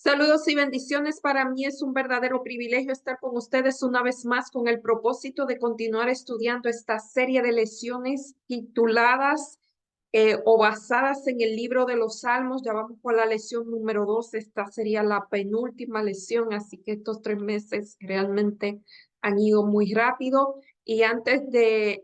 Saludos y bendiciones. Para mí es un verdadero privilegio estar con ustedes una vez más con el propósito de continuar estudiando esta serie de lecciones tituladas o basadas en el libro de los Salmos. Ya vamos por la lección número 2. Esta sería la penúltima lección, así que estos 3 meses realmente han ido muy rápido. Y antes de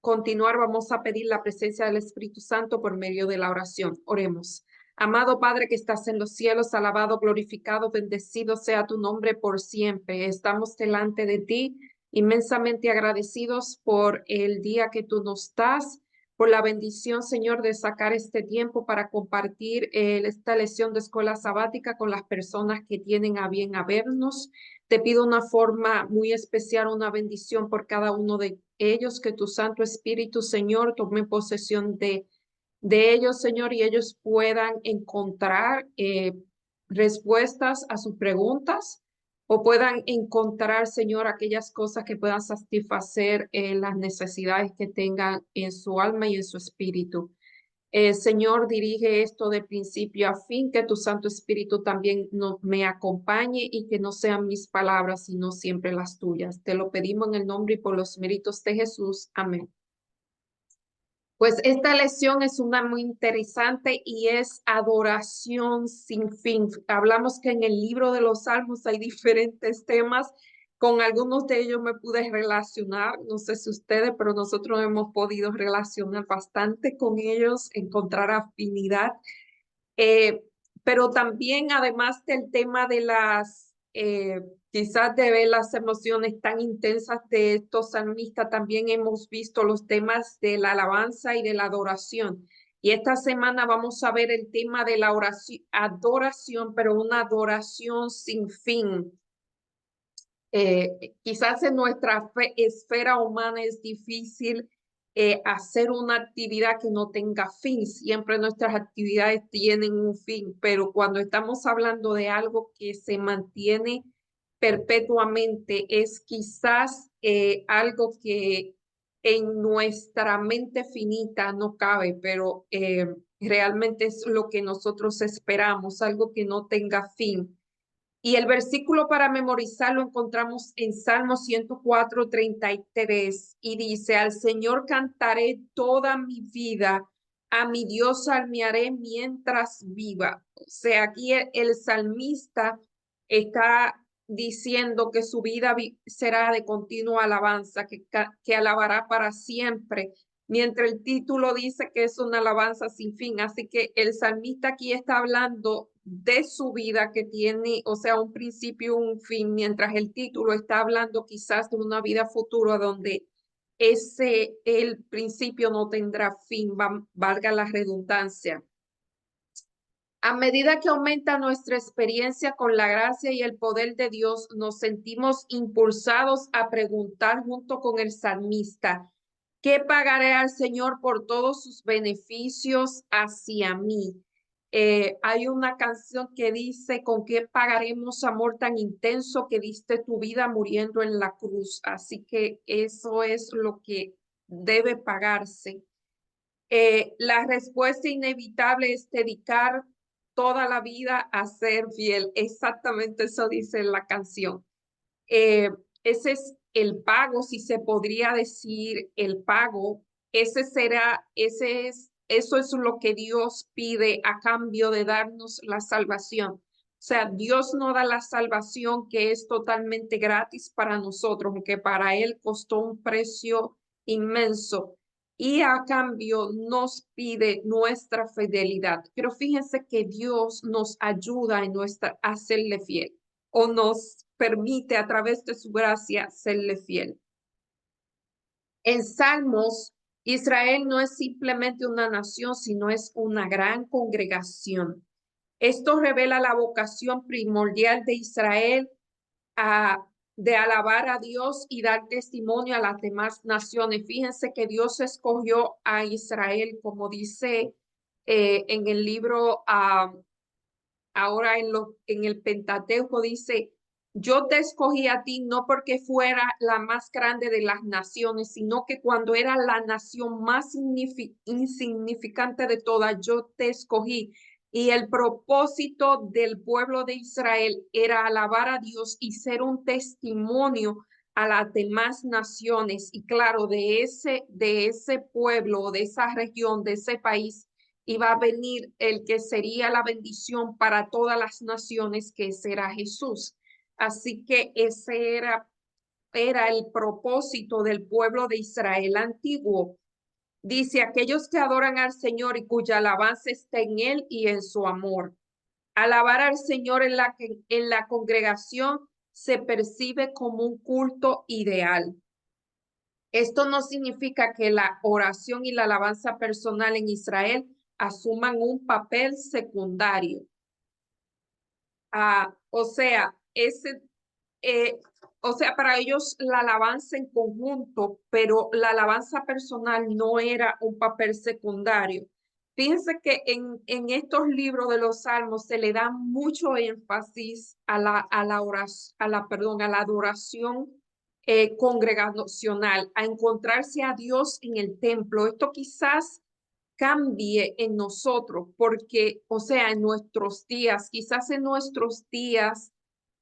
continuar, vamos a pedir la presencia del Espíritu Santo por medio de la oración. Oremos. Amado Padre que estás en los cielos, alabado, glorificado, bendecido sea tu nombre por siempre. Estamos delante de ti, inmensamente agradecidos por el día que tú nos das, por la bendición, Señor, de sacar este tiempo para compartir esta lección de escuela sabática con las personas que tienen a bien a vernos. Te pido una forma muy especial, una bendición por cada uno de ellos, que tu Santo Espíritu, Señor, tome posesión de ellos, Señor, y ellos puedan encontrar respuestas a sus preguntas o puedan encontrar, Señor, aquellas cosas que puedan satisfacer las necesidades que tengan en su alma y en su espíritu. Señor, dirige esto de principio a fin, que tu Santo Espíritu también me acompañe y que no sean mis palabras, sino siempre las tuyas. Te lo pedimos en el nombre y por los méritos de Jesús. Amén. Pues esta lección es una muy interesante y es adoración sin fin. Hablamos que en el libro de los Salmos hay diferentes temas. Con algunos de ellos me pude relacionar, no sé si ustedes, pero nosotros hemos podido relacionar bastante con ellos, encontrar afinidad. Eh, pero también, además del tema de quizás de ver las emociones tan intensas de estos salmistas, también hemos visto los temas de la alabanza y de la adoración. Y esta semana vamos a ver el tema de la adoración, pero una adoración sin fin. Quizás en nuestra esfera humana es difícil hacer una actividad que no tenga fin. Siempre nuestras actividades tienen un fin, pero cuando estamos hablando de algo que se mantiene perpetuamente, es quizás algo que en nuestra mente finita no cabe, pero realmente es lo que nosotros esperamos, algo que no tenga fin. Y el versículo para memorizar lo encontramos en Salmo 104:33 y dice, al Señor cantaré toda mi vida, a mi Dios salmearé mientras viva. O sea, aquí el salmista está diciendo que su vida será de continua alabanza, que alabará para siempre, mientras el título dice que es una alabanza sin fin. Así que el salmista aquí está hablando de su vida que tiene, o sea, un principio, un fin, mientras el título está hablando quizás de una vida futura donde el principio no tendrá fin, valga la redundancia. A medida que aumenta nuestra experiencia con la gracia y el poder de Dios, nos sentimos impulsados a preguntar junto con el salmista, ¿qué pagaré al Señor por todos sus beneficios hacia mí? Hay una canción que dice, ¿con qué pagaremos amor tan intenso que diste tu vida muriendo en la cruz? Así que eso es lo que debe pagarse. La respuesta inevitable es dedicar toda la vida a ser fiel. Exactamente eso dice la canción. Eh, Ese es el pago, si se podría decir el pago. Eso es lo que Dios pide a cambio de darnos la salvación. O sea, Dios no da la salvación que es totalmente gratis para nosotros, aunque para Él costó un precio inmenso y a cambio nos pide nuestra fidelidad. Pero fíjense que Dios nos ayuda en a serle fiel o nos permite a través de su gracia serle fiel. En Salmos, Israel no es simplemente una nación, sino es una gran congregación. Esto revela la vocación primordial de Israel de alabar a Dios y dar testimonio a las demás naciones. Fíjense que Dios escogió a Israel, como dice en el libro, ahora en el Pentateuco dice, yo te escogí a ti no porque fuera la más grande de las naciones, sino que cuando era la nación más insignificante de todas, yo te escogí. Y el propósito del pueblo de Israel era alabar a Dios y ser un testimonio a las demás naciones. Y claro, de ese pueblo, de esa región, de ese país, iba a venir el que sería la bendición para todas las naciones, que será Jesús. Así que ese era el propósito del pueblo de Israel antiguo. Dice, aquellos que adoran al Señor y cuya alabanza está en Él y en su amor. Alabar al Señor en la congregación se percibe como un culto ideal. Esto no significa que la oración y la alabanza personal en Israel asuman un papel secundario. O sea, eh, para ellos la alabanza en conjunto, pero la alabanza personal no era un papel secundario. Fíjense que en estos libros de los Salmos se le da mucho énfasis a la adoración congregacional, a encontrarse a Dios en el templo. Esto quizás cambie en nosotros, porque, en nuestros días, quizás en nuestros días,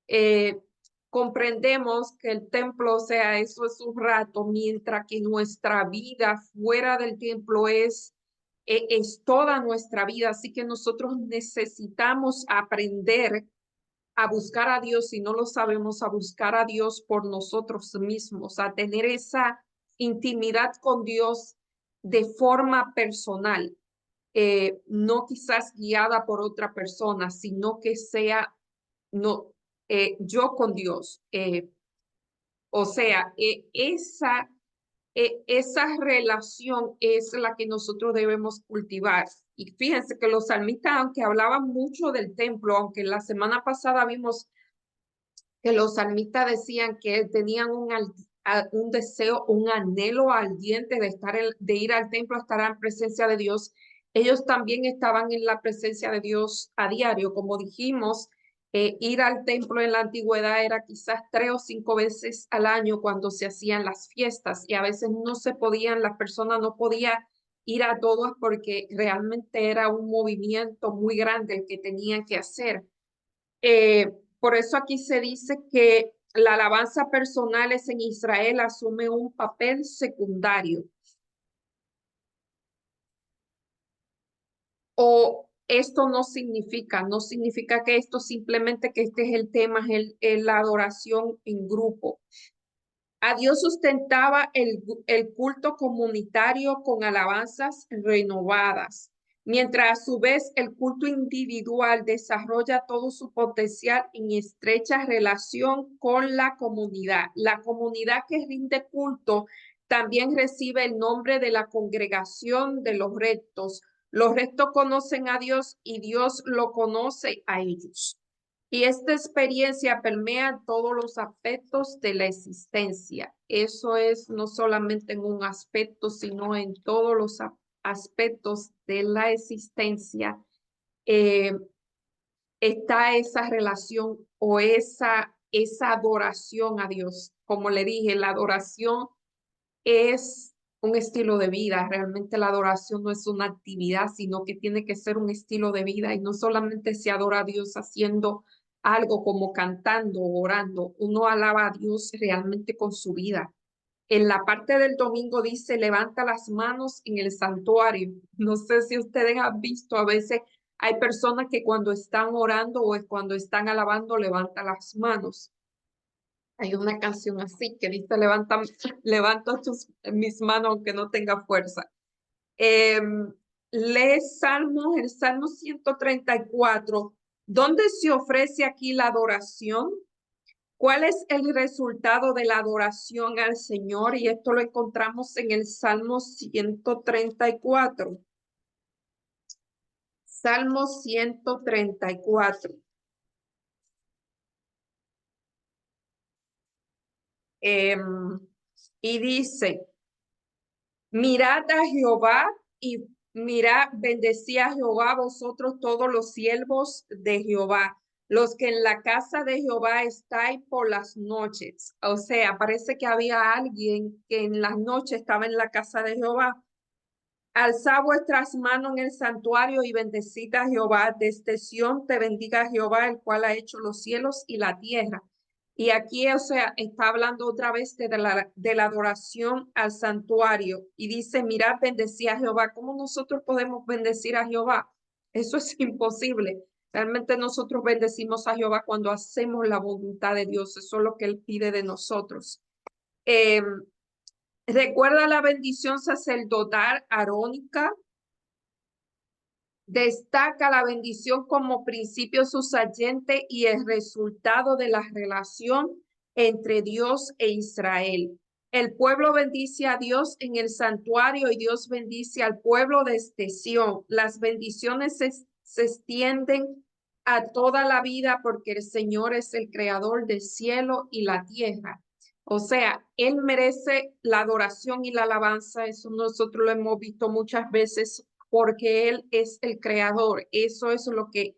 eh, comprendemos que el templo, eso es un rato, mientras que nuestra vida fuera del templo es toda nuestra vida. Así que nosotros necesitamos aprender a buscar a Dios, si no lo sabemos, a buscar a Dios por nosotros mismos, a tener esa intimidad con Dios de forma personal, no quizás guiada por otra persona, sino que sea no, yo con Dios. Esa relación es la que nosotros debemos cultivar. Y fíjense que los salmistas, aunque hablaban mucho del templo, aunque la semana pasada vimos que los salmistas decían que tenían un deseo, un anhelo ardiente de ir al templo, a estar en presencia de Dios. Ellos también estaban en la presencia de Dios a diario. Como dijimos, ir al templo en la antigüedad era quizás 3 o 5 veces al año cuando se hacían las fiestas, y a veces no se podían, las personas no podían ir a todas porque realmente era un movimiento muy grande el que tenían que hacer. Por eso aquí se dice que la alabanza personal es en Israel asume un papel secundario. O esto no significa que esto simplemente que este es el tema, es la adoración en grupo. A Dios sustentaba el culto comunitario con alabanzas renovadas, mientras a su vez el culto individual desarrolla todo su potencial en estrecha relación con la comunidad. La comunidad que rinde culto también recibe el nombre de la congregación de los rectos. Los rectos conocen a Dios y Dios lo conoce a ellos. Y esta experiencia permea todos los aspectos de la existencia. Eso es no solamente en un aspecto, sino en todos los aspectos de la existencia. eh, Está esa relación o esa adoración a Dios. Como le dije, la adoración es un estilo de vida. Realmente la adoración no es una actividad, sino que tiene que ser un estilo de vida, y no solamente se adora a Dios haciendo algo como cantando o orando. Uno alaba a Dios realmente con su vida. En la parte del domingo dice, levanta las manos en el santuario. No sé si ustedes han visto, a veces hay personas que cuando están orando o cuando están alabando, levantan las manos. Hay una canción así que dice, levanta mis manos aunque no tenga fuerza. Eh, Lee el Salmo 134. ¿Dónde se ofrece aquí la adoración? ¿Cuál es el resultado de la adoración al Señor? Y esto lo encontramos en el Salmo 134. Salmo 134. Y dice, mirad a Jehová y mirad, bendecid a Jehová vosotros todos los siervos de Jehová, los que en la casa de Jehová estáis por las noches. O sea, parece que había alguien que en las noches estaba en la casa de Jehová. Alzad vuestras manos en el santuario y bendecid a Jehová. Desde Sión te bendiga Jehová, el cual ha hecho los cielos y la tierra. Y aquí, o sea, está hablando otra vez de la adoración al santuario. Y dice, mirad, bendecid a Jehová. ¿Cómo nosotros podemos bendecir a Jehová? Eso es imposible. Realmente nosotros bendecimos a Jehová cuando hacemos la voluntad de Dios. Eso es lo que Él pide de nosotros. Eh, Recuerda la bendición sacerdotal arónica. Destaca la bendición como principio subyacente y el resultado de la relación entre Dios e Israel. El pueblo bendice a Dios en el santuario y Dios bendice al pueblo desde Sión. Las bendiciones se extienden a toda la vida porque el Señor es el creador del cielo y la tierra. O sea, Él merece la adoración y la alabanza. Eso nosotros lo hemos visto muchas veces porque Él es el creador. Eso es lo que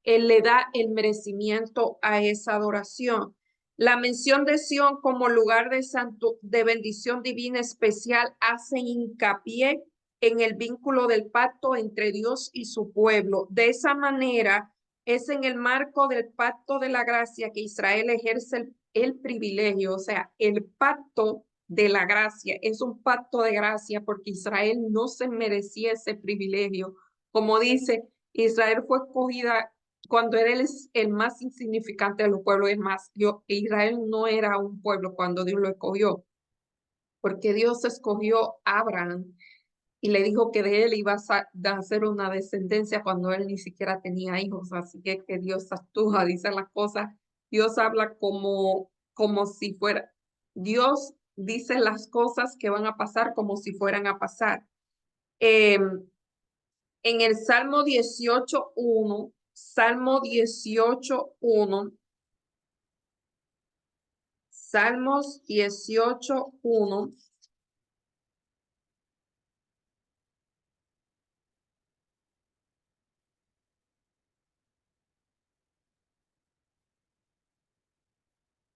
Él le da el merecimiento a esa adoración. La mención de Sión como lugar de bendición divina especial hace hincapié en el vínculo del pacto entre Dios y su pueblo. De esa manera, es en el marco del pacto de la gracia que Israel ejerce el privilegio, o sea, el pacto de la gracia. Es un pacto de gracia porque Israel no se merecía ese privilegio. Como dice, Israel fue escogida cuando era el más insignificante de los pueblos. Es más, Israel no era un pueblo cuando Dios lo escogió, porque Dios escogió a Abraham y le dijo que de él iba a nacer una descendencia cuando él ni siquiera tenía hijos. Así que Dios actúa, dice las cosas. Dios habla como si fuera. Dios dice las cosas que van a pasar como si fueran a pasar. En el Salmo 18:1, Salmos 18:1.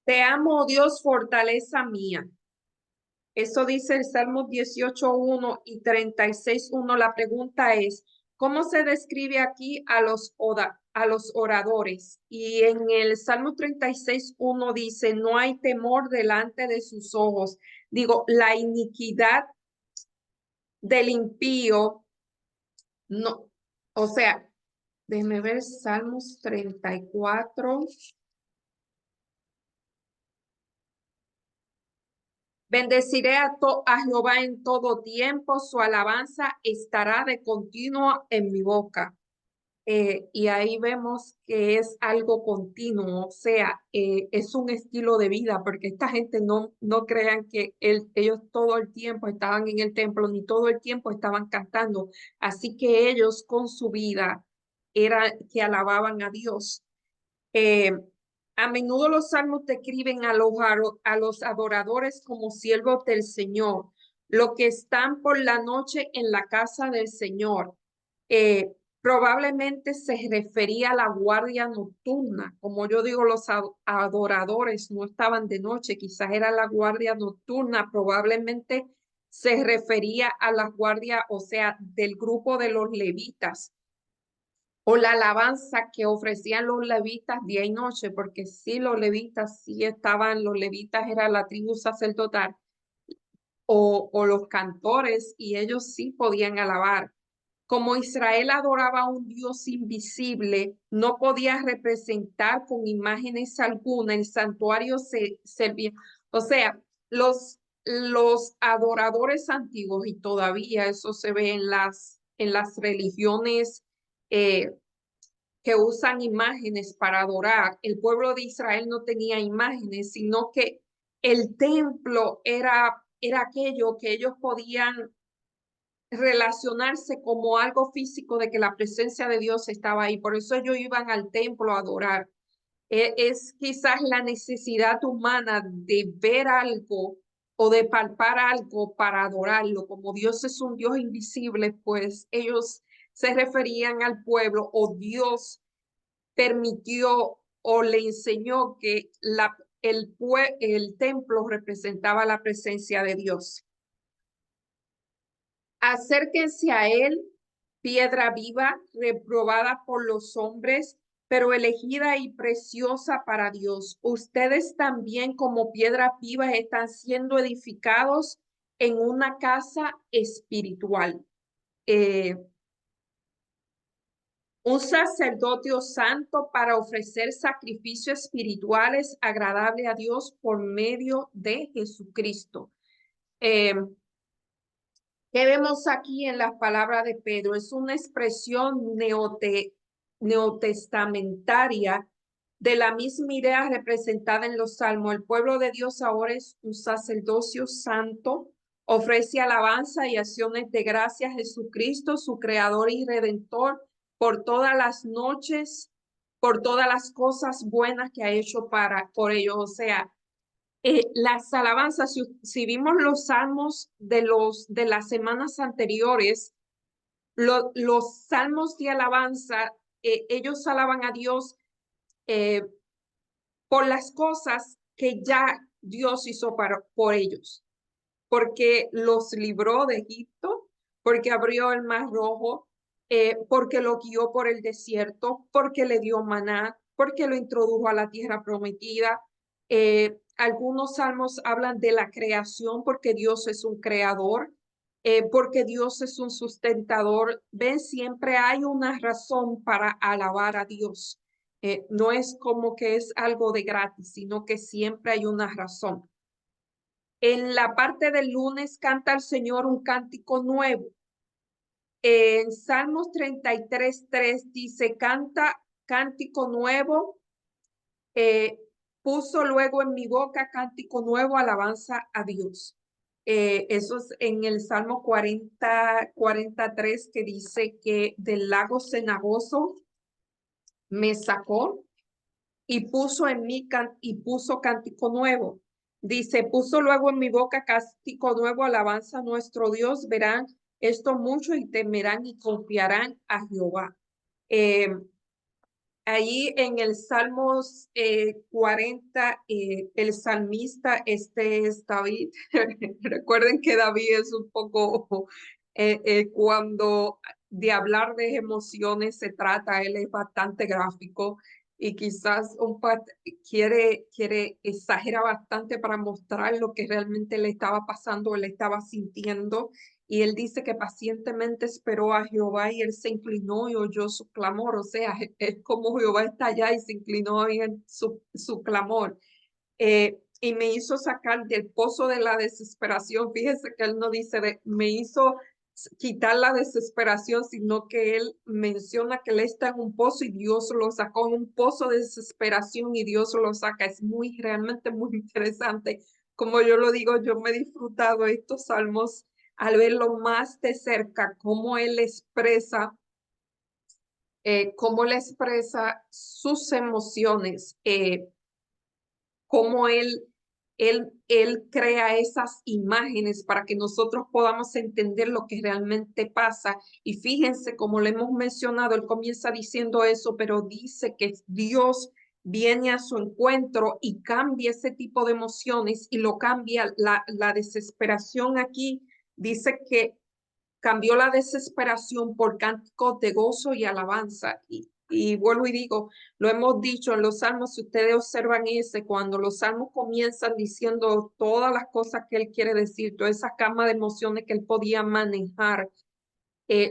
Te amo, oh Dios, fortaleza mía. Eso dice el Salmo 18:1 y 36:1. La pregunta es, ¿cómo se describe aquí a los oradores? Y en el Salmo 36:1 dice, no hay temor delante de sus ojos. Digo, la iniquidad del impío, no, o sea, déjeme ver Salmos 34. Bendeciré a Jehová en todo tiempo, su alabanza estará de continuo en mi boca. Y ahí vemos que es algo continuo, o sea, es un estilo de vida, porque esta gente no crean que ellos todo el tiempo estaban en el templo, ni todo el tiempo estaban cantando. Así que ellos con su vida era que alababan a Dios. Eh, a menudo los salmos describen a los adoradores como siervos del Señor, los que están por la noche en la casa del Señor. Probablemente se refería a la guardia nocturna. Como yo digo, los adoradores no estaban de noche, quizás era la guardia nocturna. Probablemente se refería a la guardia, o sea, del grupo de los levitas o la alabanza que ofrecían los levitas día y noche, porque sí, los levitas sí estaban, los levitas era la tribu sacerdotal, o los cantores, y ellos sí podían alabar. Como Israel adoraba a un Dios invisible, no podía representar con imágenes alguna, el santuario se servía. O sea, los adoradores antiguos, y todavía eso se ve en las religiones eh, que usan imágenes para adorar. El pueblo de Israel no tenía imágenes, sino que el templo era aquello que ellos podían relacionarse como algo físico de que la presencia de Dios estaba ahí. Por eso ellos iban al templo a adorar. Es quizás la necesidad humana de ver algo o de palpar algo para adorarlo. Como Dios es un Dios invisible, pues ellos se referían al pueblo o Dios permitió o le enseñó que el templo representaba la presencia de Dios. Acérquense a él, piedra viva, reprobada por los hombres, pero elegida y preciosa para Dios. Ustedes también como piedra viva están siendo edificados en una casa espiritual. Un sacerdocio santo para ofrecer sacrificios espirituales agradables a Dios por medio de Jesucristo. ¿Qué vemos aquí en las palabras de Pedro? Es una expresión neotestamentaria de la misma idea representada en los Salmos. El pueblo de Dios ahora es un sacerdocio santo, ofrece alabanza y acciones de gracia a Jesucristo, su creador y redentor, por todas las noches, por todas las cosas buenas que ha hecho por ellos. O sea, las alabanzas, si vimos los salmos de las semanas anteriores, los salmos de alabanza, ellos alaban a Dios eh, por las cosas que ya Dios hizo por ellos, porque los libró de Egipto, porque abrió el mar rojo, porque lo guió por el desierto, porque le dio maná, porque lo introdujo a la tierra prometida. Algunos salmos hablan de la creación, porque Dios es un creador, porque Dios es un sustentador. Ven, siempre hay una razón para alabar a Dios. No es como que es algo de gratis, sino que siempre hay una razón. En la parte del lunes canta al Señor un cántico nuevo. En Salmos 33:3 dice, canta cántico nuevo, puso luego en mi boca cántico nuevo, alabanza a Dios. Eso es en el Salmo 43 que dice que del lago cenagoso me sacó y puso en mí y puso cántico nuevo. Dice, puso luego en mi boca cántico nuevo, alabanza a nuestro Dios, verán esto mucho y temerán y confiarán a Jehová. Ahí en el Salmos 40, el salmista, este es David. Recuerden que David es un poco, cuando de hablar de emociones se trata, él es bastante gráfico y quizás quiere exagerar bastante para mostrar lo que realmente le estaba pasando, le estaba sintiendo. Y él dice que pacientemente esperó a Jehová y él se inclinó y oyó su clamor. O sea, es como Jehová está allá y se inclinó en su clamor. Y me hizo sacar del pozo de la desesperación. Fíjese que él no dice, me hizo quitar la desesperación, sino que él menciona que él está en un pozo y Dios lo sacó en un pozo de desesperación y Dios lo saca. Es realmente muy interesante. Como yo lo digo, yo me he disfrutado estos salmos al verlo más de cerca, cómo él expresa sus emociones, cómo él crea esas imágenes para que nosotros podamos entender lo que realmente pasa. Y fíjense, como le hemos mencionado, él comienza diciendo eso, pero dice que Dios viene a su encuentro y cambia ese tipo de emociones y lo cambia. La desesperación aquí dice que cambió la desesperación por cánticos de gozo y alabanza. Y vuelvo y digo, lo hemos dicho en los salmos, si ustedes observan cuando los salmos comienzan diciendo todas las cosas que él quiere decir, toda esa cama de emociones que él podía manejar,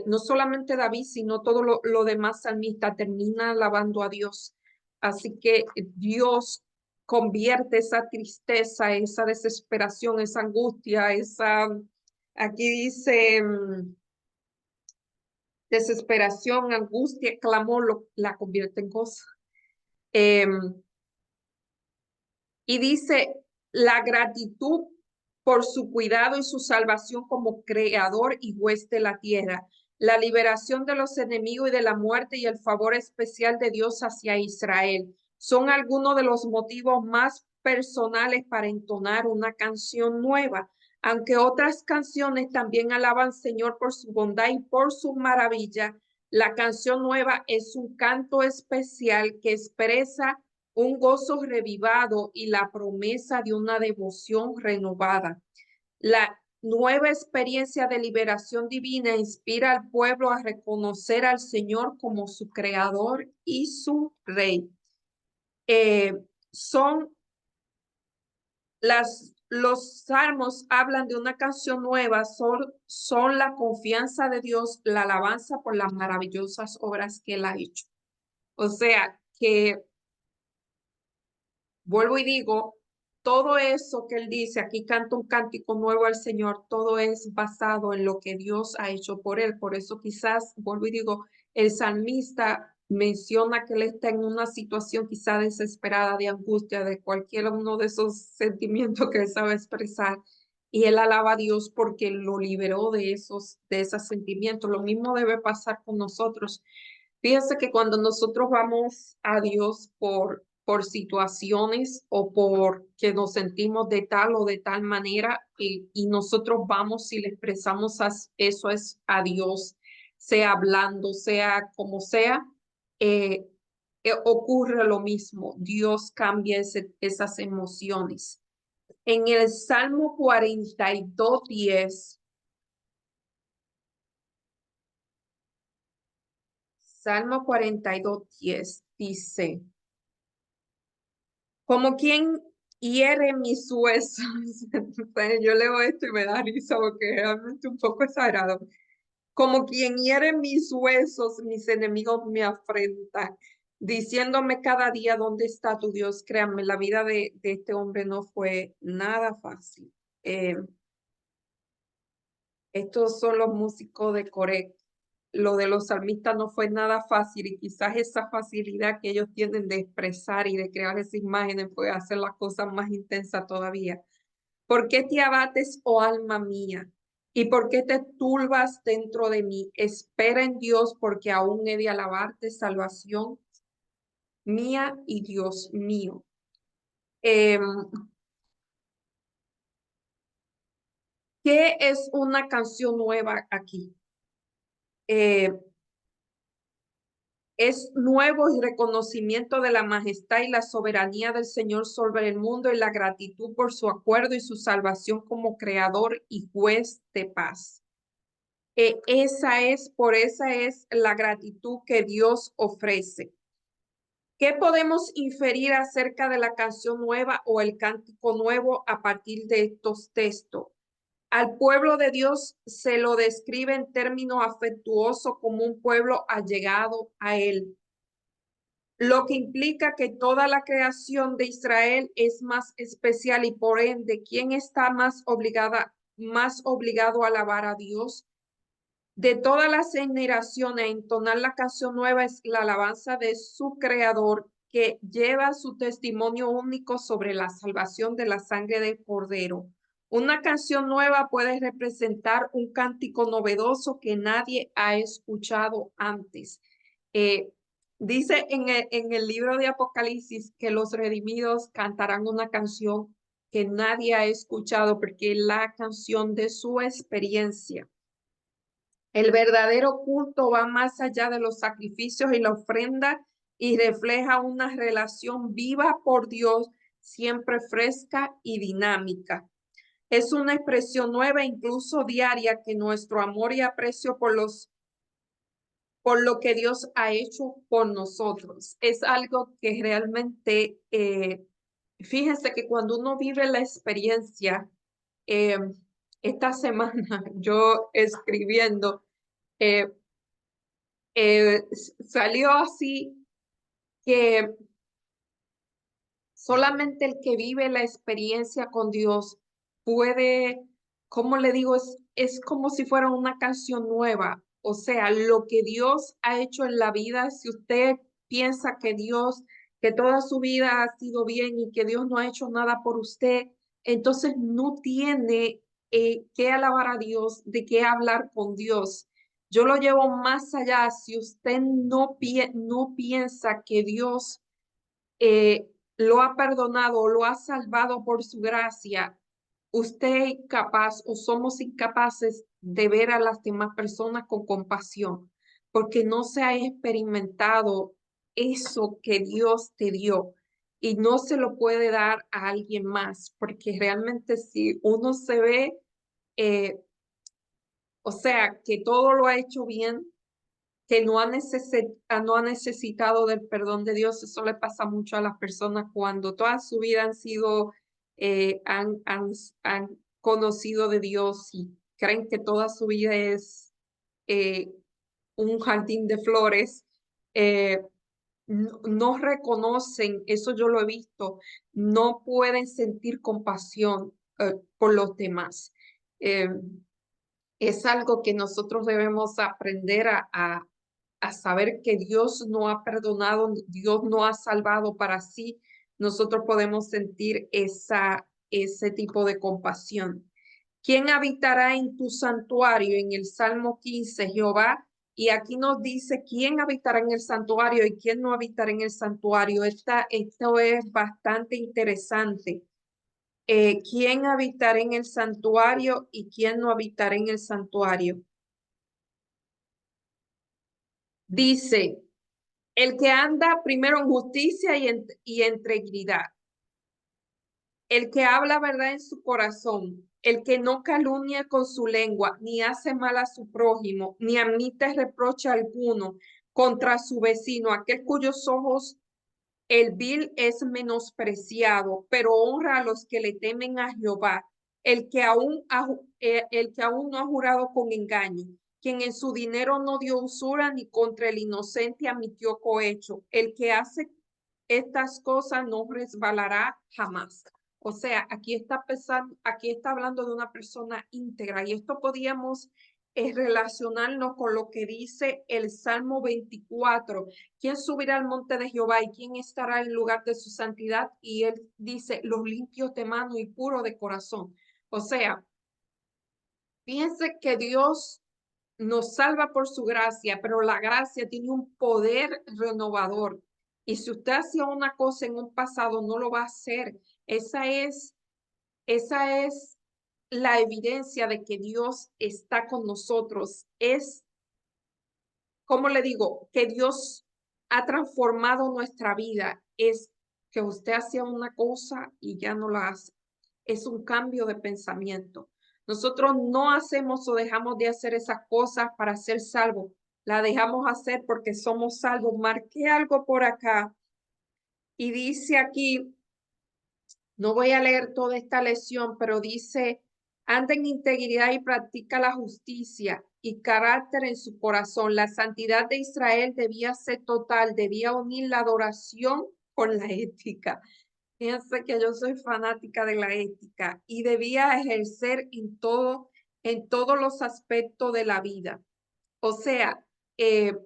no solamente David, sino todo lo demás salmista termina alabando a Dios. Así que Dios convierte esa tristeza, esa desesperación, esa angustia, aquí dice desesperación, angustia, clamor, la convierte en gozo. Y dice, la gratitud por su cuidado y su salvación como creador y juez de la tierra, la liberación de los enemigos y de la muerte y el favor especial de Dios hacia Israel. Son algunos de los motivos más personales para entonar una canción nueva, aunque otras canciones también alaban al Señor por su bondad y por su maravilla. La canción nueva es un canto especial que expresa un gozo revivado y la promesa de una devoción renovada. nueva experiencia de liberación divina inspira al pueblo a reconocer al Señor como su creador y su rey. Eh, son los salmos hablan de una canción nueva, son la confianza de Dios, la alabanza por las maravillosas obras que Él ha hecho. O sea, que vuelvo y digo, todo eso que Él dice, aquí canta un cántico nuevo al Señor, todo es basado en lo que Dios ha hecho por Él. Por eso quizás, vuelvo y digo, el salmista menciona que Él está en una situación quizá desesperada, de angustia, de cualquier uno de esos sentimientos que Él sabe expresar. Y Él alaba a Dios porque lo liberó de esos sentimientos. Lo mismo debe pasar con nosotros. Fíjense que cuando nosotros vamos a Dios por situaciones o por que nos sentimos de tal o de tal manera y nosotros vamos y le expresamos eso es a Dios, sea hablando, sea como sea, eh, ocurre lo mismo. Dios cambia esas emociones. En el Salmo 42:10, Salmo 42:10 dice, como quien hiere mis huesos. Pues yo leo esto y me da risa porque es realmente un poco exagerado. Como quien hiere mis huesos, mis enemigos me afrentan, diciéndome cada día dónde está tu Dios. Créanme, la vida de este hombre no fue nada fácil. Eh, Estos son los músicos de Coré. Lo de los salmistas no fue nada fácil y quizás esa facilidad que ellos tienen de expresar y de crear esas imágenes puede hacer las cosas más intensas todavía. ¿Por qué te abates, oh alma mía? ¿Y por qué te turbas dentro de mí? Espera en Dios, porque aún he de alabarte, salvación mía y Dios mío. Em, ¿Qué es una canción nueva aquí? Eh, Es nuevo y reconocimiento de la majestad y la soberanía del Señor sobre el mundo y la gratitud por su acuerdo y su salvación como creador y juez de paz. Por esa es la gratitud que Dios ofrece. ¿Qué podemos inferir acerca de la canción nueva o el cántico nuevo a partir de estos textos? Al pueblo de Dios se lo describe en términos afectuosos como un pueblo allegado a él, lo que implica que toda la creación de Israel es más especial y por ende, ¿quién está más obligado a alabar a Dios? De todas las generaciones, entonar la canción nueva es la alabanza de su creador, que lleva su testimonio único sobre la salvación de la sangre del Cordero. Una canción nueva puede representar un cántico novedoso que nadie ha escuchado antes. Eh, Dice en el libro de Apocalipsis que los redimidos cantarán una canción que nadie ha escuchado porque es la canción de su experiencia. El verdadero culto va más allá de los sacrificios y la ofrenda y refleja una relación viva por Dios, siempre fresca y dinámica. Es una expresión nueva, incluso diaria, que nuestro amor y aprecio por lo que Dios ha hecho por nosotros. Es algo que realmente, fíjense que cuando uno vive la experiencia, eh, esta semana yo escribiendo, eh, salió así que solamente el que vive la experiencia con Dios puede, ¿cómo le digo? Es como si fuera una canción nueva. O sea, lo que Dios ha hecho en la vida, si usted piensa que Dios, que toda su vida ha sido bien y que Dios no ha hecho nada por usted, entonces no tiene que alabar a Dios, de qué hablar con Dios. Yo lo llevo más allá. Si usted no piensa que Dios lo ha perdonado, lo ha salvado por su gracia, usted es incapaz o somos incapaces de ver a las demás personas con compasión, porque no se ha experimentado eso que Dios te dio y no se lo puede dar a alguien más, porque realmente si uno se ve eh, o sea, que todo lo ha hecho bien, que no ha necesitado del perdón de Dios. Eso le pasa mucho a las personas cuando toda su vida han sido, han conocido de Dios y creen que toda su vida es eh, un jardín de flores. eh, no reconocen, eso yo lo he visto, no pueden sentir compasión por los demás. Eh, es algo que nosotros debemos aprender a saber que Dios no ha perdonado, Dios no ha salvado para sí. Nosotros podemos sentir ese tipo de compasión. ¿Quién habitará en tu santuario? En el Salmo 15, Jehová. Y aquí nos dice quién habitará en el santuario y quién no habitará en el santuario. Esto es bastante interesante. ¿Quién habitará en el santuario y quién no habitará en el santuario? Dice, el que anda primero en justicia y en integridad, el que habla verdad en su corazón, el que no calumnia con su lengua, ni hace mal a su prójimo, ni admite reproche alguno contra su vecino, aquel cuyos ojos el vil es menospreciado, pero honra a los que le temen a Jehová, el que aún no ha jurado con engaño, quien en su dinero no dio usura ni contra el inocente admitió cohecho, el que hace estas cosas no resbalará jamás. O sea, aquí está hablando de una persona íntegra y esto podíamos relacionarnos con lo que dice el Salmo 24. ¿Quién subirá al monte de Jehová y quién estará en lugar de su santidad? Y él dice, los limpios de mano y puros de corazón. O sea, fíjense que Dios nos salva por su gracia, pero la gracia tiene un poder renovador. Y si usted hacía una cosa en un pasado, no lo va a hacer. Esa es la evidencia de que Dios está con nosotros. Es, como le digo, que Dios ha transformado nuestra vida. Es que usted hacía una cosa y ya no la hace. Es un cambio de pensamiento. Nosotros no hacemos o dejamos de hacer esas cosas para ser salvos. La dejamos hacer porque somos salvos. Marqué algo por acá y dice aquí, no voy a leer toda esta lección, pero dice, anda en integridad y practica la justicia y carácter en su corazón. La santidad de Israel debía ser total, debía unir la adoración con la ética. Fíjense que yo soy fanática de la ética y debía ejercer en todos los aspectos de la vida. O sea, eh,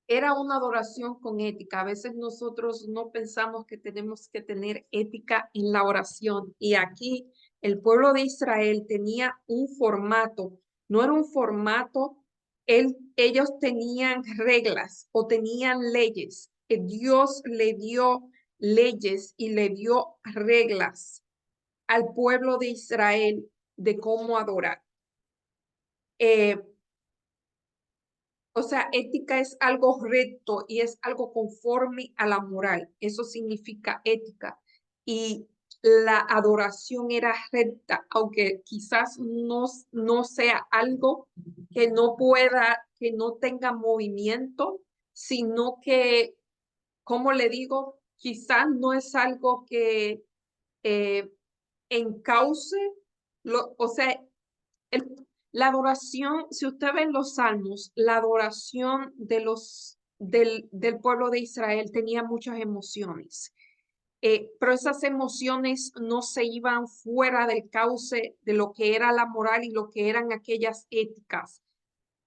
era una adoración con ética. A veces nosotros no pensamos que tenemos que tener ética en la oración. Y aquí el pueblo de Israel tenía un formato, no era un formato, ellos tenían reglas o tenían leyes. Dios le dio leyes y le dio reglas al pueblo de Israel de cómo adorar. Eh, O sea, ética es algo recto y es algo conforme a la moral. Eso significa ética. Y la adoración era recta, aunque quizás no sea algo que no pueda, que no tenga movimiento, sino que, como le digo, quizás no es algo que eh, encauce, o sea, la adoración, si usted ve en los salmos, la adoración del pueblo de Israel tenía muchas emociones, pero esas emociones no se iban fuera del cauce de lo que era la moral y lo que eran aquellas éticas.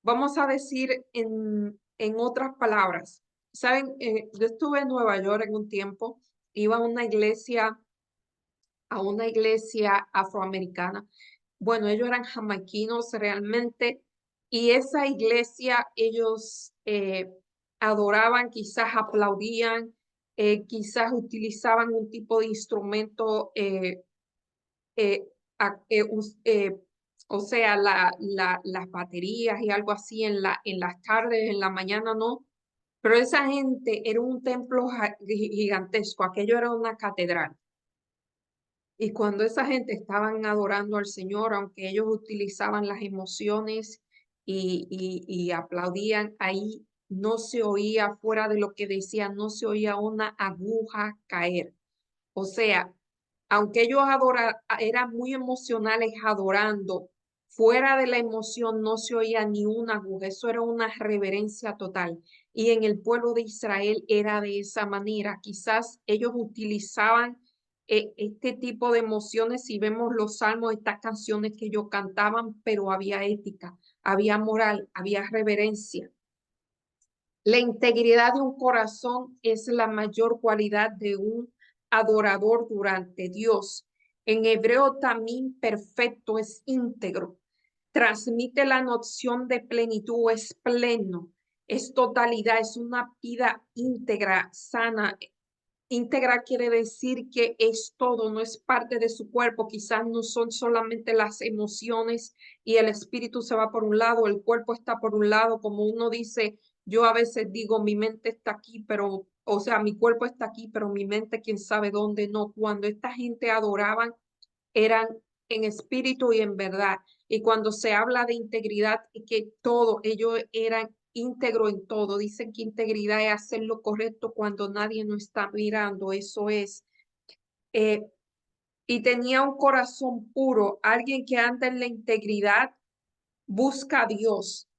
Vamos a decir en otras palabras, ¿saben? Yo estuve en Nueva York en un tiempo, iba a una iglesia afroamericana. Bueno, ellos eran jamaiquinos realmente y esa iglesia ellos adoraban, quizás aplaudían, quizás utilizaban un tipo de instrumento, eh, a- eh, us- eh, o sea, las baterías y algo así en las tardes, en la mañana no. Pero esa gente era un templo gigantesco, aquello era una catedral. Y cuando esa gente estaban adorando al Señor, aunque ellos utilizaban las emociones y aplaudían, ahí no se oía, fuera de lo que decían, no se oía una aguja caer. O sea, aunque ellos eran muy emocionales adorando, fuera de la emoción no se oía ni una aguja, eso era una reverencia total. Y en el pueblo de Israel era de esa manera. Quizás ellos utilizaban este tipo de emociones, si vemos los salmos, estas canciones que ellos cantaban, pero había ética, había moral, había reverencia. La integridad de un corazón es la mayor cualidad de un adorador durante Dios. En hebreo también perfecto es íntegro. Transmite la noción de plenitud, es pleno, es totalidad, es una vida íntegra, sana. Íntegra quiere decir que es todo, no es parte de su cuerpo. Quizás no son solamente las emociones y el espíritu se va por un lado, el cuerpo está por un lado, como uno dice, yo a veces digo, mi mente está aquí, pero, o sea, mi cuerpo está aquí, pero mi mente, quién sabe dónde no. Cuando esta gente adoraban, eran en espíritu y en verdad. Y cuando se habla de integridad, que todo, ellos eran íntegro en todo. Dicen que integridad es hacer lo correcto cuando nadie nos está mirando. Eso es. eh, y tenía un corazón puro. Alguien que anda en la integridad busca a Dios.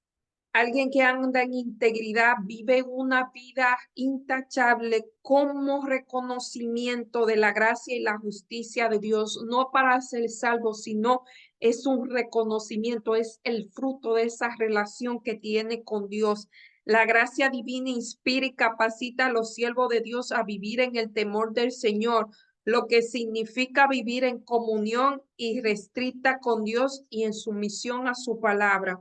Alguien que anda en integridad vive una vida intachable como reconocimiento de la gracia y la justicia de Dios, no para ser salvo, sino es un reconocimiento, es el fruto de esa relación que tiene con Dios. La gracia divina inspira y capacita a los siervos de Dios a vivir en el temor del Señor, lo que significa vivir en comunión irrestricta con Dios y en sumisión a su palabra.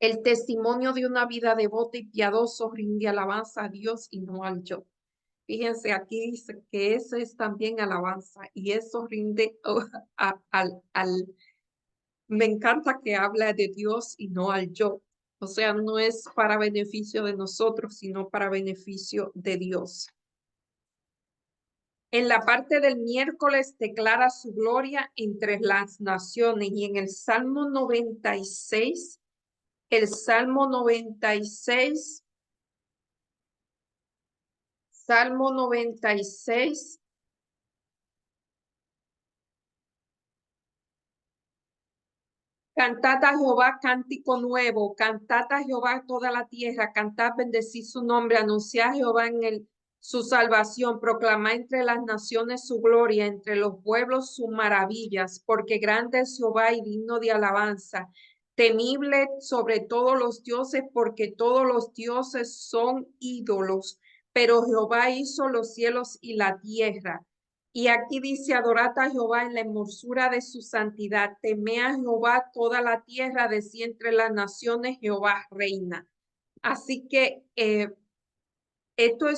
El testimonio de una vida devota y piadoso rinde alabanza a Dios y no al yo. Fíjense, aquí dice que eso es también alabanza y eso rinde me encanta que habla de Dios y no al yo. O sea, no es para beneficio de nosotros, sino para beneficio de Dios. En la parte del miércoles declara su gloria entre las naciones y en el Salmo 96, el Salmo 96, Salmo 96. Cantad a Jehová cántico nuevo, cantad a Jehová toda la tierra, cantad, bendecid su nombre, anunciad a Jehová su salvación, proclamad entre las naciones su gloria, entre los pueblos sus maravillas, porque grande es Jehová y digno de alabanza, temible sobre todos los dioses, porque todos los dioses son ídolos, pero Jehová hizo los cielos y la tierra. Y aquí dice, adorad a Jehová en la hermosura de su santidad, teme a Jehová toda la tierra, de entre las naciones Jehová reina. Así que esto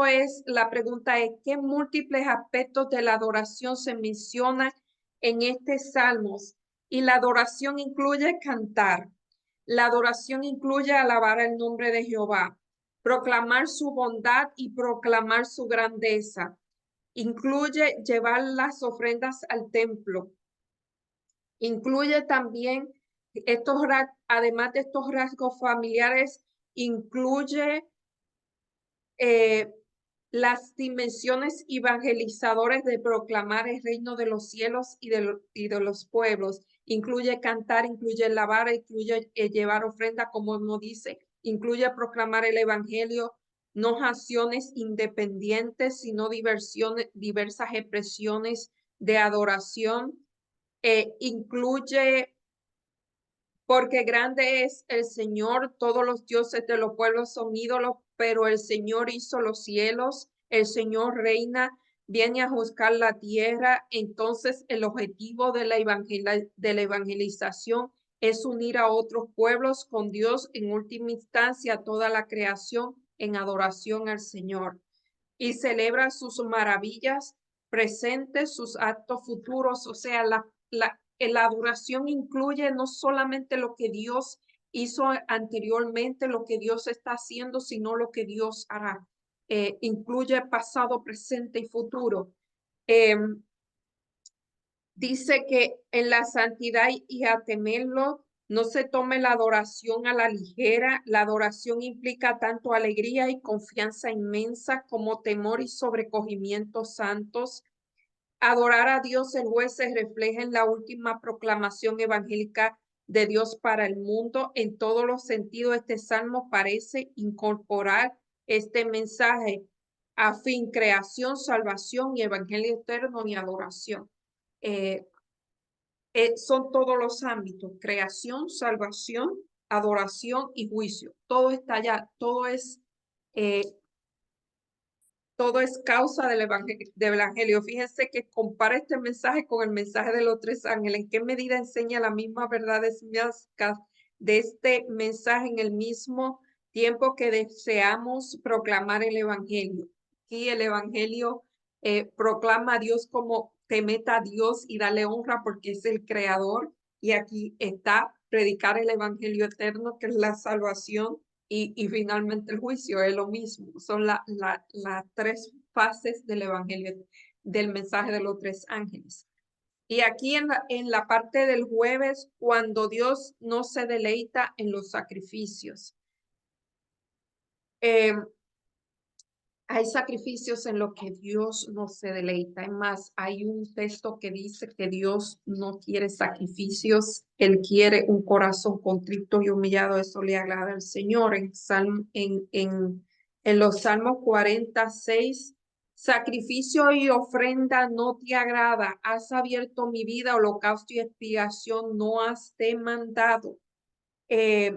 es, la pregunta es, ¿qué múltiples aspectos de la adoración se mencionan en este Salmos? Y la adoración incluye cantar, la adoración incluye alabar el nombre de Jehová, proclamar su bondad y proclamar su grandeza. Incluye llevar las ofrendas al templo. Incluye también además de estos rasgos familiares, incluye eh, las dimensiones evangelizadoras de proclamar el reino de los cielos y de los pueblos. Incluye cantar, incluye lavar, incluye llevar ofrenda, como uno dice, incluye proclamar el evangelio, no acciones independientes, sino diversas expresiones de adoración. Incluye porque grande es el Señor, todos los dioses de los pueblos son ídolos, pero el Señor hizo los cielos, el Señor reina, viene a juzgar la tierra. Entonces el objetivo de de la evangelización es unir a otros pueblos con Dios, en última instancia toda la creación en adoración al Señor. Y celebra sus maravillas presentes, sus actos futuros, o sea, la adoración incluye no solamente lo que Dios hizo anteriormente, lo que Dios está haciendo, sino lo que Dios hará. Incluye pasado, presente y futuro. Dice que en la santidad y a temerlo no se tome la adoración a la ligera. La adoración implica tanto alegría y confianza inmensa como temor y sobrecogimiento santos. Adorar a Dios el juez se refleja en la última proclamación evangélica de Dios para el mundo. En todos los sentidos, este salmo parece incorporar este mensaje a fin, creación, salvación y evangelio eterno y adoración. Eh, Son todos los ámbitos: creación, salvación, adoración y juicio. Todo está allá, eh, todo es causa del evangelio. Fíjense que compara este mensaje con el mensaje de los tres ángeles. ¿En qué medida enseña la misma verdad de este mensaje en el mismo tiempo que deseamos proclamar el evangelio? Aquí el evangelio proclama a Dios como temed a Dios y dale honra porque es el creador. Y aquí está predicar el evangelio eterno, que es la salvación, y finalmente el juicio. Es lo mismo. Son las tres fases del evangelio, del mensaje de los tres ángeles. Y aquí en la parte del jueves, cuando Dios no se deleita en los sacrificios. Hay sacrificios en los que Dios no se deleita. Es más, hay un texto que dice que Dios no quiere sacrificios, Él quiere un corazón contrito y humillado. Eso le agrada al Señor. En los Salmos 46, sacrificio y ofrenda no te agrada. Has abierto mi vida, holocausto y expiación no has demandado. Y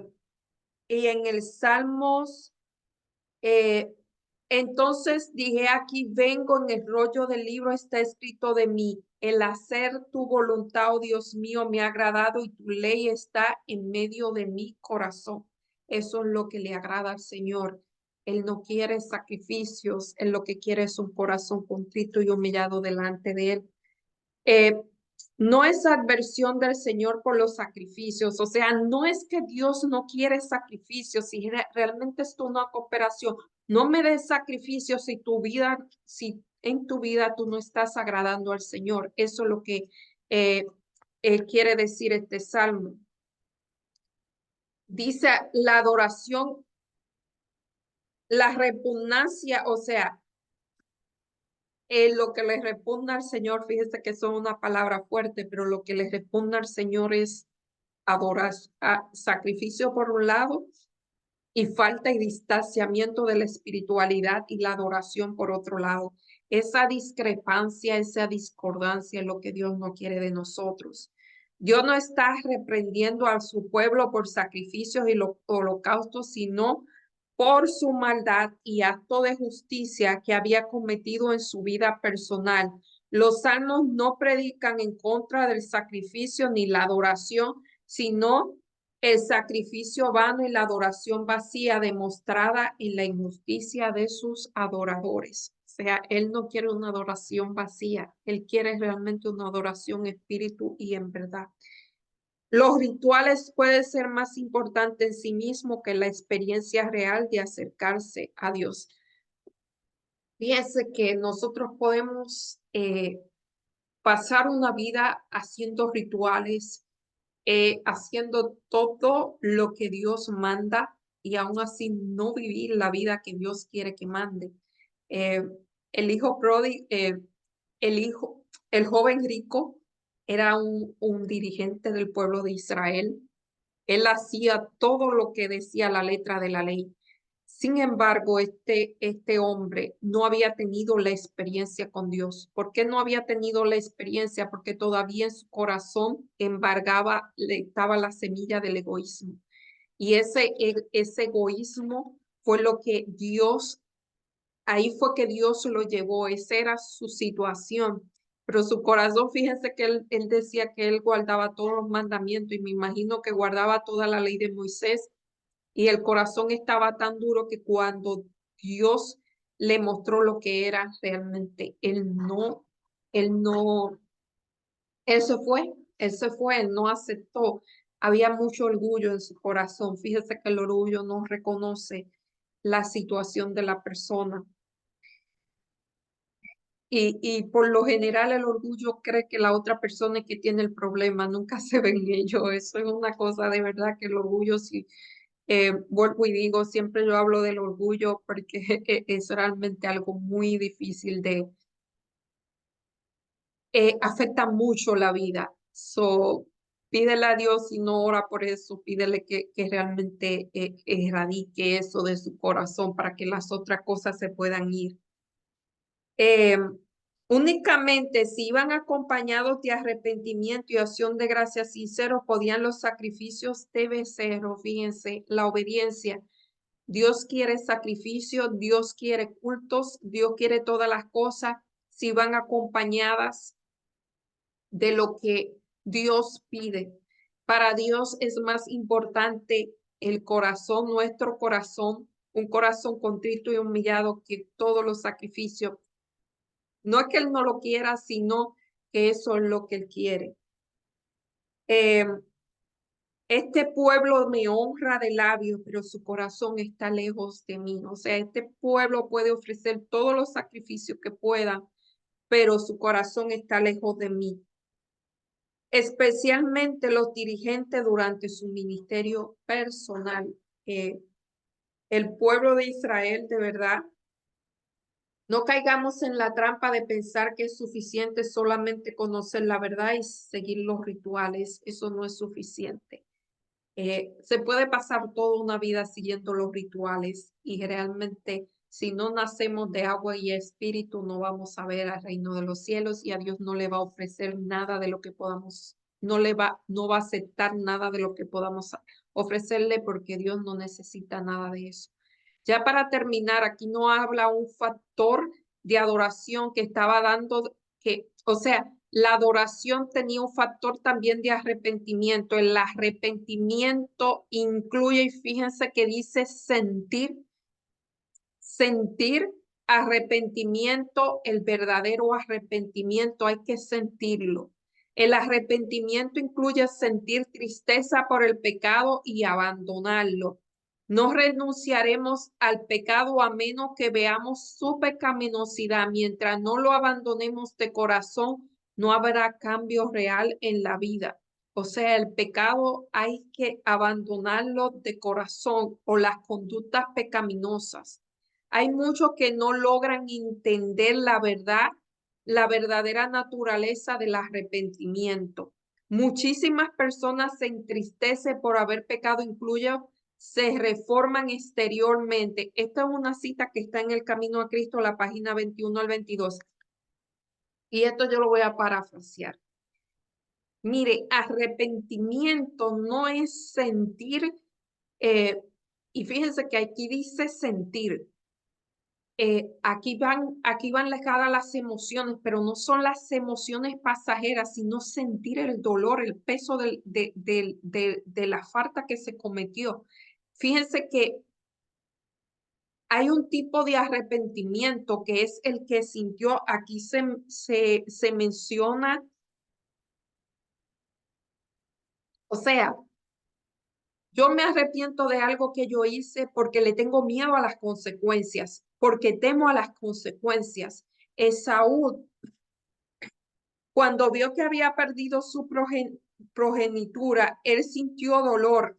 en el Salmos eh, entonces dije, aquí vengo, en el rollo del libro está escrito de mí: el hacer tu voluntad, oh Dios mío, me ha agradado y tu ley está en medio de mi corazón. Eso es lo que le agrada al Señor. Él no quiere sacrificios, Él lo que quiere es un corazón contrito y humillado delante de Él. Eh, no es adversión del Señor por los sacrificios, o sea, no es que Dios no quiere sacrificios, si realmente es una cooperación. No me des sacrificios si en tu vida tú no estás agradando al Señor. Eso es lo que eh, quiere decir este salmo. Dice la adoración, la repugnancia, o sea, lo que le repugna al Señor, fíjese que son una palabra fuerte, pero lo que le repugna al Señor es sacrificio por un lado y falta y distanciamiento de la espiritualidad y la adoración por otro lado. Esa discrepancia, esa discordancia es lo que Dios no quiere de nosotros. Dios no está reprendiendo a su pueblo por sacrificios y holocaustos, sino por su maldad y acto de justicia que había cometido en su vida personal. Los salmos no predican en contra del sacrificio ni la adoración, sino el sacrificio vano y la adoración vacía demostrada en la injusticia de sus adoradores. O sea, Él no quiere una adoración vacía, Él quiere realmente una adoración espíritu y en verdad. Los rituales pueden ser más importantes en sí mismo que la experiencia real de acercarse a Dios. Fíjense que nosotros podemos pasar una vida haciendo rituales, haciendo todo lo que Dios manda y aún así no vivir la vida que Dios quiere que mande. Eh, el hijo pródigo, el hijo, el joven rico era un dirigente del pueblo de Israel. Él hacía todo lo que decía la letra de la ley. Sin embargo, este hombre no había tenido la experiencia con Dios. ¿Por qué no había tenido la experiencia? Porque todavía en su corazón estaba la semilla del egoísmo. Y ese egoísmo fue lo que ahí fue que Dios lo llevó. Esa era su situación. Pero su corazón, fíjense que él decía que él guardaba todos los mandamientos y me imagino que guardaba toda la ley de Moisés, y el corazón estaba tan duro que cuando Dios le mostró lo que era realmente, él no, él se fue, él no aceptó. Había mucho orgullo en su corazón. Fíjese que el orgullo no reconoce la situación de la persona. Y por lo general el orgullo cree que la otra persona es que tiene el problema, nunca se ve en ello. Eso es una cosa de verdad que el orgullo, sí, vuelvo y digo, siempre yo hablo del orgullo porque es realmente algo muy difícil de, afecta mucho la vida. So, pídele a Dios y no ora por eso, pídele que realmente erradique eso de su corazón para que las otras cosas se puedan ir. Eh, Únicamente si iban acompañados de arrepentimiento y acción de gracia sincero, podían los sacrificios de becerro. Fíjense, la obediencia. Dios quiere sacrificio, Dios quiere cultos, Dios quiere todas las cosas si van acompañadas de lo que Dios pide. Para Dios es más importante el corazón, nuestro corazón, un corazón contrito y humillado que todos los sacrificios. No es que Él no lo quiera, sino que eso es lo que Él quiere. Eh, este pueblo me honra de labios, pero su corazón está lejos de mí. O sea, este pueblo puede ofrecer todos los sacrificios que pueda, pero su corazón está lejos de mí. Especialmente los dirigentes durante su ministerio personal. El pueblo de Israel, de verdad, no caigamos en la trampa de pensar que es suficiente solamente conocer la verdad y seguir los rituales. Eso no es suficiente. Se puede pasar toda una vida siguiendo los rituales y realmente si no nacemos de agua y espíritu no vamos a ver al reino de los cielos y a Dios no le va a ofrecer nada de lo que podamos, no va a aceptar nada de lo que podamos ofrecerle porque Dios no necesita nada de eso. Ya para terminar, aquí no habla un factor de adoración que estaba dando, que, o sea, la adoración tenía un factor también de arrepentimiento. El arrepentimiento incluye, y fíjense que dice sentir arrepentimiento, el verdadero arrepentimiento, hay que sentirlo. El arrepentimiento incluye sentir tristeza por el pecado y abandonarlo. No renunciaremos al pecado a menos que veamos su pecaminosidad. Mientras no lo abandonemos de corazón, no habrá cambio real en la vida. O sea, el pecado hay que abandonarlo de corazón o las conductas pecaminosas. Hay muchos que no logran entender la verdad, la verdadera naturaleza del arrepentimiento. Muchísimas personas se entristecen por haber pecado, incluyo se reforman exteriormente. Esta es una cita que está en el Camino a Cristo, la página 21 al 22. Y esto yo lo voy a parafrasear. Mire, arrepentimiento no es sentir, y fíjense que aquí dice sentir. Aquí van ligadas las emociones, pero no son las emociones pasajeras, sino sentir el dolor, el peso de la falta que se cometió. Fíjense que hay un tipo de arrepentimiento que es el que sintió, aquí se menciona, o sea, yo me arrepiento de algo que yo hice porque le tengo miedo a las consecuencias, porque temo a las consecuencias. Esaú, cuando vio que había perdido su progenitura, él sintió dolor.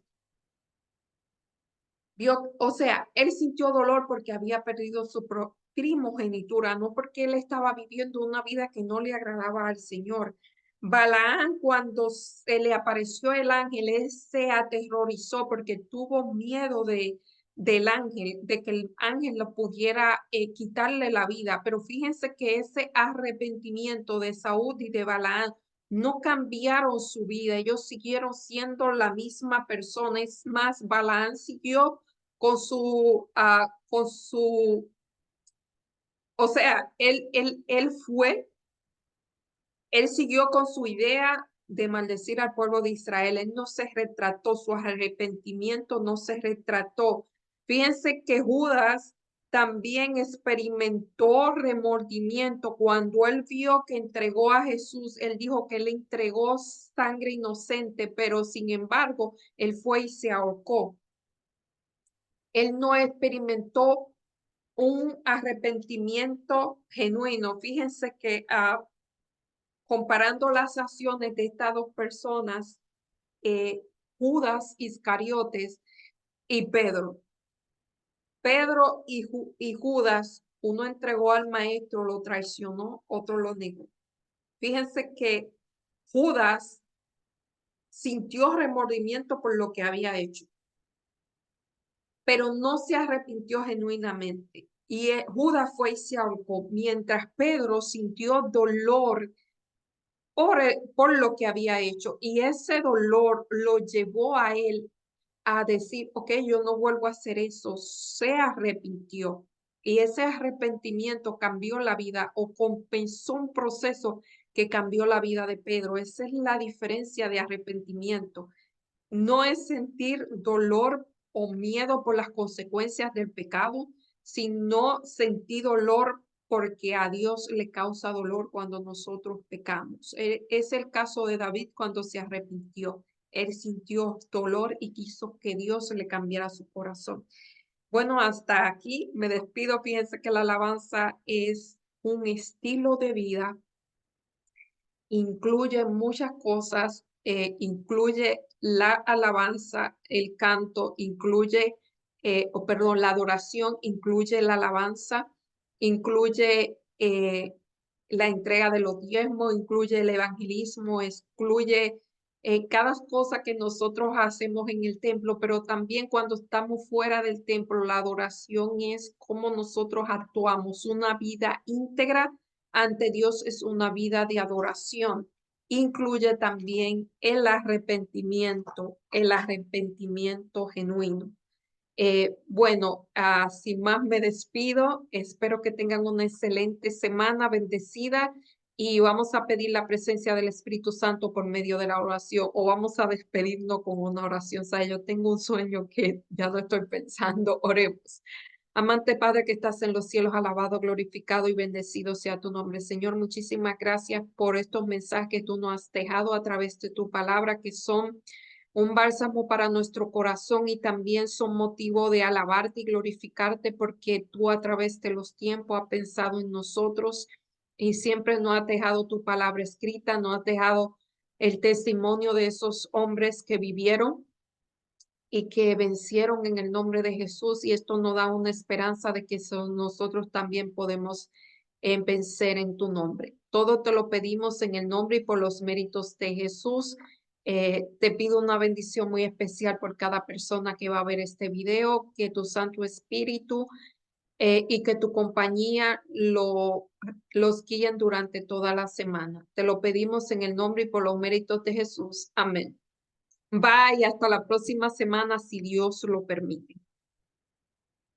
O sea, él sintió dolor porque había perdido su primogenitura, no porque él estaba viviendo una vida que no le agradaba al Señor. Balaán, cuando se le apareció el ángel, él se aterrorizó porque tuvo miedo del ángel, de que el ángel lo pudiera quitarle la vida. Pero fíjense que ese arrepentimiento de Saúl y de Balaán no cambiaron su vida, ellos siguieron siendo la misma persona. Es más, Balaán siguió con su, o sea, él siguió con su idea de maldecir al pueblo de Israel. Él no se retrató, su arrepentimiento no se retrató. Fíjense que Judas también experimentó remordimiento cuando él vio que entregó a Jesús. Él dijo que le entregó sangre inocente, pero sin embargo, él fue y se ahorcó. Él no experimentó un arrepentimiento genuino. Fíjense que comparando las acciones de estas dos personas, Judas Iscariotes y Pedro. Pedro y Judas, uno entregó al maestro, lo traicionó, otro lo negó. Fíjense que Judas sintió remordimiento por lo que había hecho, pero no se arrepintió genuinamente. Y Judas fue y se ahorcó, mientras Pedro sintió dolor por lo que había hecho. Y ese dolor lo llevó a él a decir, ok, yo no vuelvo a hacer eso. Se arrepintió. Y ese arrepentimiento cambió la vida o compensó un proceso que cambió la vida de Pedro. Esa es la diferencia de arrepentimiento. No es sentir dolor o miedo por las consecuencias del pecado, sino sentir dolor porque a Dios le causa dolor cuando nosotros pecamos. Es el caso de David cuando se arrepintió. Él sintió dolor y quiso que Dios le cambiara su corazón. Bueno, hasta aquí me despido. Fíjense que la alabanza es un estilo de vida, incluye muchas cosas, incluye la alabanza, el canto, incluye, perdón, la adoración, incluye la alabanza, incluye la entrega de los diezmos, incluye el evangelismo, excluye cada cosa que nosotros hacemos en el templo, pero también cuando estamos fuera del templo, la adoración es cómo nosotros actuamos, una vida íntegra ante Dios es una vida de adoración. Incluye también el arrepentimiento genuino. Bueno, sin más me despido. Espero que tengan una excelente semana bendecida y vamos a pedir la presencia del Espíritu Santo por medio de la oración o vamos a despedirnos con una oración. O sea, yo tengo un sueño que ya no estoy pensando. Oremos. Amante Padre que estás en los cielos, alabado, glorificado y bendecido sea tu nombre. Señor, muchísimas gracias por estos mensajes que tú nos has dejado a través de tu palabra, que son un bálsamo para nuestro corazón y también son motivo de alabarte y glorificarte porque tú a través de los tiempos has pensado en nosotros y siempre nos has dejado tu palabra escrita, nos has dejado el testimonio de esos hombres que vivieron y que vencieron en el nombre de Jesús, y esto nos da una esperanza de que nosotros también podemos vencer en tu nombre. Todo te lo pedimos en el nombre y por los méritos de Jesús. Te pido una bendición muy especial por cada persona que va a ver este video, que tu Santo Espíritu y que tu compañía los guíen durante toda la semana. Te lo pedimos en el nombre y por los méritos de Jesús. Amén. Bye, hasta la próxima semana, si Dios lo permite.